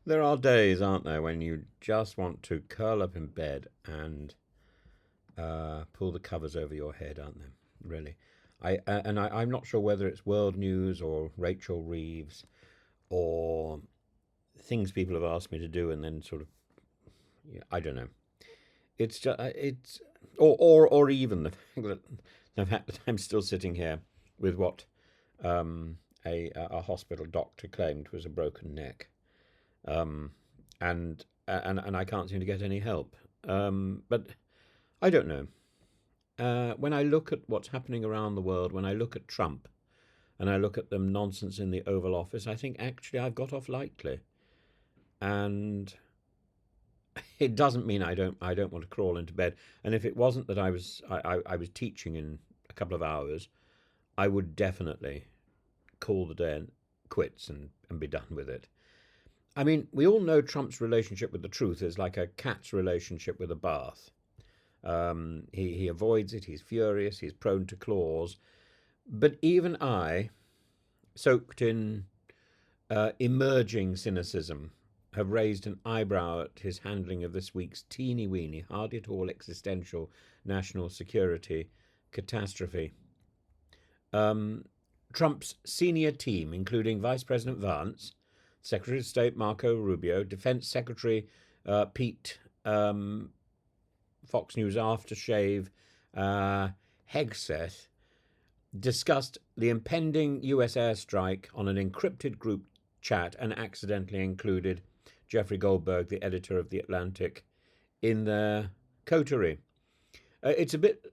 There are days, aren't there, when you just want to curl up in bed and pull the covers over your head, aren't there? Really. I'm not sure whether it's world news or Rachel Reeves or things people have asked me to do, and then sort of, yeah, I don't know. It's just it's or even the fact that I'm still sitting here with what a hospital doctor claimed was a broken neck, um, and I can't seem to get any help. But I don't know. When I look at what's happening around the world, when I look at Trump and I look at the nonsense in the Oval Office, I think actually I've got off lightly, and it doesn't mean I don't want to crawl into bed. And if it wasn't that I was teaching in a couple of hours, I would definitely call the day quits and be done with it. I mean, we all know Trump's relationship with the truth is like a cat's relationship with a bath. He avoids it, he's furious, he's prone to claws. But even I, soaked in emerging cynicism, have raised an eyebrow at his handling of this week's teeny weeny, hardly at all existential national security catastrophe. Trump's senior team, including Vice President Vance, Secretary of State Marco Rubio, Defense Secretary Pete Fox News aftershave Hegseth, discussed the impending US airstrike on an encrypted group chat and accidentally included Jeffrey Goldberg, the editor of The Atlantic, in their coterie. It's a bit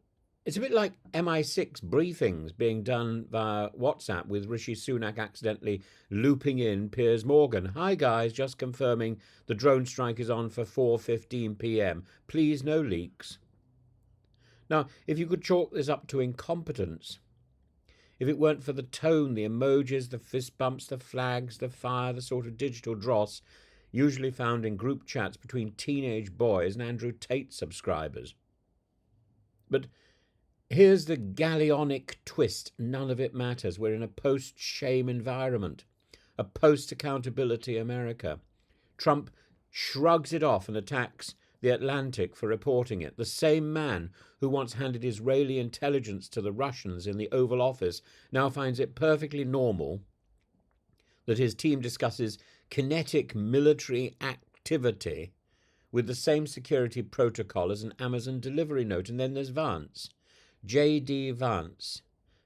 like MI6 briefings being done via WhatsApp with Rishi Sunak accidentally looping in Piers Morgan. Hi guys, just confirming the drone strike is on for 4:15 p.m. Please no leaks. Now, if you could chalk this up to incompetence, if it weren't for the tone, the emojis, the fist bumps, the flags, the fire, the sort of digital dross usually found in group chats between teenage boys and Andrew Tate subscribers. But here's the galleonic twist. None of it matters. We're in a post-shame environment, a post-accountability America. Trump shrugs it off and attacks The Atlantic for reporting it. The same man who once handed Israeli intelligence to the Russians in the Oval Office now finds it perfectly normal that his team discusses kinetic military activity with the same security protocol as an Amazon delivery note. And then there's Vance. J.D. Vance,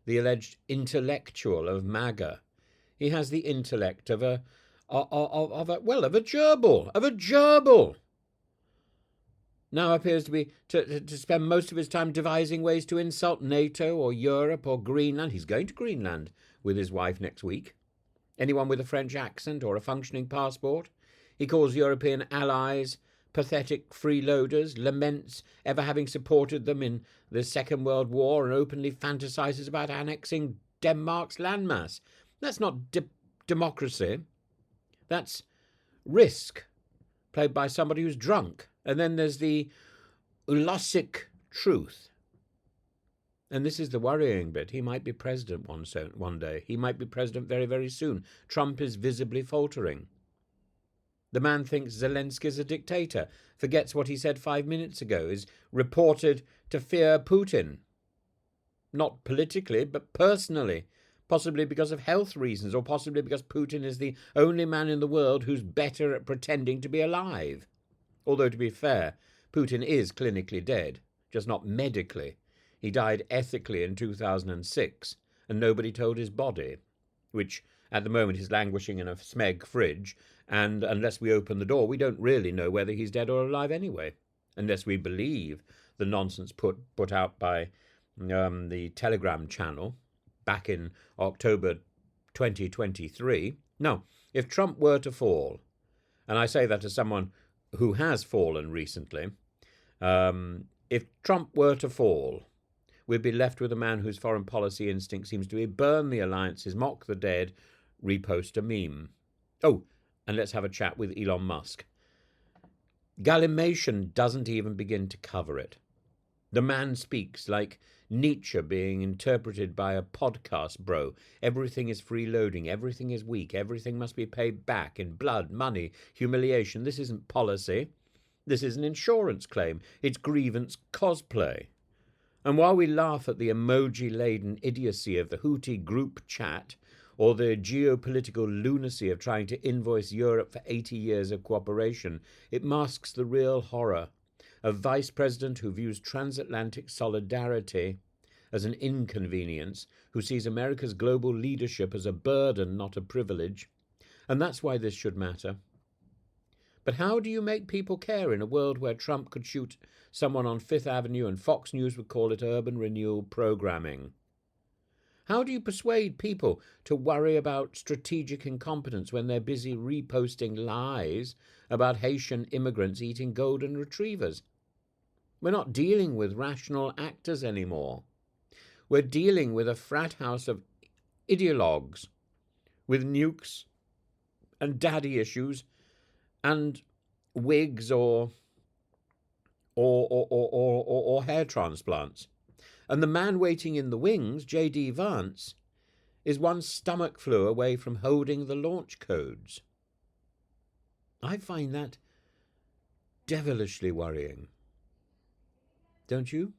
the alleged intellectual of MAGA. He has the intellect of a gerbil. Now appears to spend most of his time devising ways to insult NATO or Europe or Greenland. He's going to Greenland with his wife next week. Anyone with a French accent or a functioning passport. He calls European allies pathetic freeloaders, laments ever having supported them in the Second World War, and openly fantasizes about annexing Denmark's landmass. That's not democracy. That's risk, played by somebody who's drunk. And then there's the Ulasik truth. And this is the worrying bit. He might be president one day. He might be president very, very soon. Trump is visibly faltering. The man thinks Zelensky's a dictator, forgets what he said 5 minutes ago, is reported to fear Putin. Not politically, but personally. Possibly because of health reasons, or possibly because Putin is the only man in the world who's better at pretending to be alive. Although, to be fair, Putin is clinically dead, just not medically. He died ethically in 2006, and nobody told his body, which at the moment is languishing in a smeg fridge, and unless we open the door, we don't really know whether he's dead or alive anyway, unless we believe the nonsense put out by the Telegram channel back in October 2023. No, if Trump were to fall, and I say that as someone who has fallen recently, if Trump were to fall, we'd be left with a man whose foreign policy instinct seems to be burn the alliances, mock the dead, repost a meme. Oh, and let's have a chat with Elon Musk. Gallimation doesn't even begin to cover it. The man speaks like Nietzsche being interpreted by a podcast bro. Everything is freeloading, everything is weak, everything must be paid back in blood, money, humiliation. This isn't policy. This is an insurance claim. It's grievance cosplay. And while we laugh at the emoji-laden idiocy of the Houthi group chat, or the geopolitical lunacy of trying to invoice Europe for 80 years of cooperation, it masks the real horror. A vice president who views transatlantic solidarity as an inconvenience, who sees America's global leadership as a burden, not a privilege. And that's why this should matter. But how do you make people care in a world where Trump could shoot someone on Fifth Avenue and Fox News would call it urban renewal programming? How do you persuade people to worry about strategic incompetence when they're busy reposting lies about Haitian immigrants eating golden retrievers? We're not dealing with rational actors anymore. We're dealing with a frat house of ideologues with nukes and daddy issues and wigs or hair transplants. And the man waiting in the wings, J.D. Vance, is one stomach flu away from holding the launch codes. I find that devilishly worrying. Don't you?